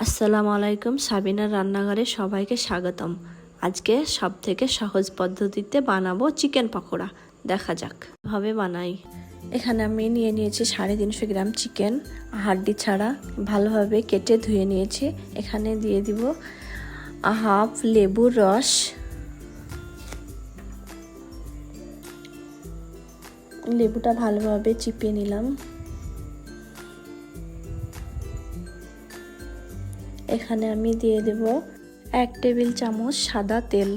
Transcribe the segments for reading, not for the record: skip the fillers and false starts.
আসসালামু আলাইকুম, সাবিনার রান্নাঘরে সবাইকে স্বাগতম। আজকে সবথেকে সহজ পদ্ধতিতে বানাবো চিকেন পকোড়া। দেখা যাক ভাবে বানাই। এখানে আমি নিয়ে নিয়েছি 350 গ্রাম চিকেন, হাড্ডি ছাড়া, ভালোভাবে কেটে ধুয়ে নিয়েছি। এখানে দিয়ে দিব হাফ লেবুর রস, লেবুটা ভালোভাবে চিপিয়ে নিলাম। এখানে আমি দিয়ে দেব 1 টেবিল চামচ সাদা তেল।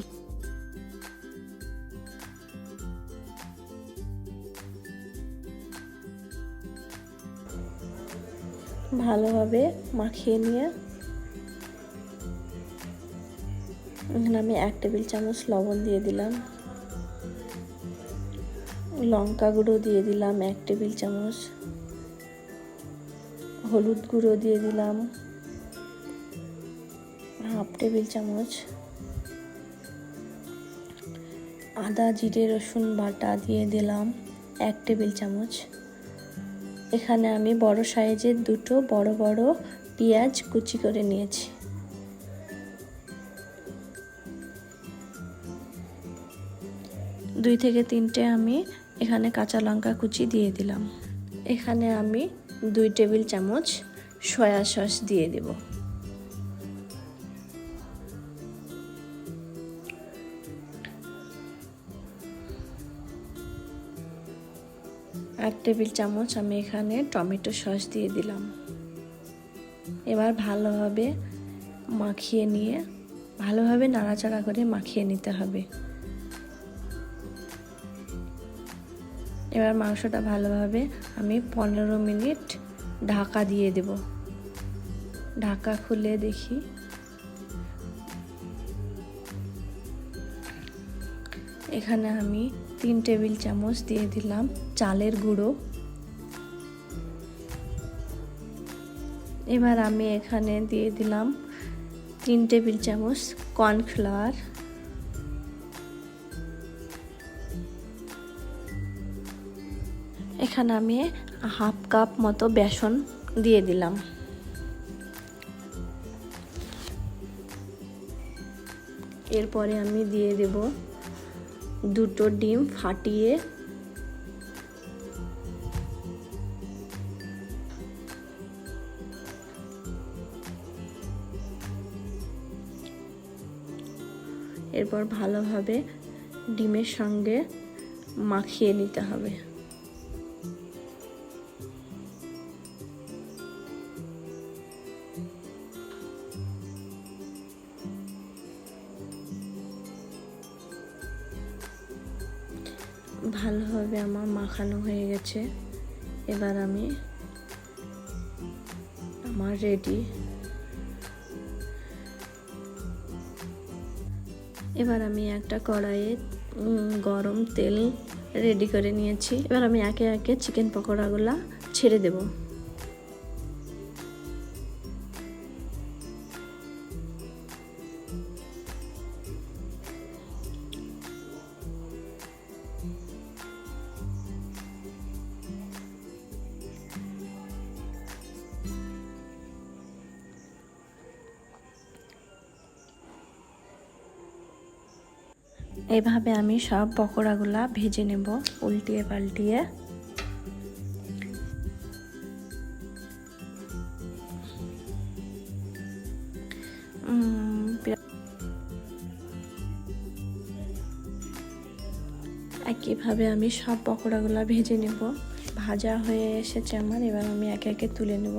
ভালোভাবে মাখিয়ে নিয়ে এখানে আমি 1 টেবিল চামচ লবণ দিয়ে দিলাম, লঙ্কা গুঁড়ো দিয়ে দিলাম 1 টেবিল চামচ, হলুদ গুঁড়ো দিয়ে দিলাম হাফ টেবিল চামচ, আদা জিরে রসুন বাটা দিয়ে দিলাম 1 টেবিল চামচ। এখানে আমি বড় সাইজের দুটো বড় বড় পেঁয়াজ কুচি করে নিয়েছি। দুই থেকে তিনটে আমি এখানে কাঁচা লঙ্কা কুচি দিয়ে দিলাম। এখানে আমি 2 টেবিল চামচ সয়া সস দিয়ে দেব। এক টেবিল চামচ আমি এখানে টমেটো সস দিয়ে দিলাম। এবার ভালোভাবে মাখিয়ে নিয়ে ভালোভাবে নাড়াচাড়া করে মাখিয়ে নিতে হবে। এবার মাংসটা ভালোভাবে আমি 15 মিনিট ঢাকা দিয়ে দেব। ঢাকা খুলে দেখি, এখানে আমি 3 টেবিল চামচ দিয়ে দিলাম চালের গুঁড়ো। এবার আমি এখানে দিয়ে দিলাম 3 টেবিল চামচ কর্নফ্লাওয়ার। এখানে আমি হাফ কাপ মতো বেসন দিয়ে দিলাম। এরপরে আমি দিয়ে দেব 2টো ডিম ফাটিয়ে, এরপর ভালোভাবে ডিমের সঙ্গে মাখিয়ে নিতে হবে। ভালোভাবে আমার মাখানো হয়ে গেছে। এবার আমার রেডি। এবার আমি একটা কড়াইয়ে গরম তেল রেডি করে নিয়েছি। এবার আমি একে একে চিকেন পকোড়াগুলা ছেড়ে দেব। এইভাবে আমি সব পকোড়াগুলা ভেজে নেব উল্টিয়ে পাল্টিয়ে। একইভাবে আমি সব পকোড়াগুলা ভেজে নেব। ভাজা হয়ে এসেছে আমার। এবার আমি একে একে তুলে নেব।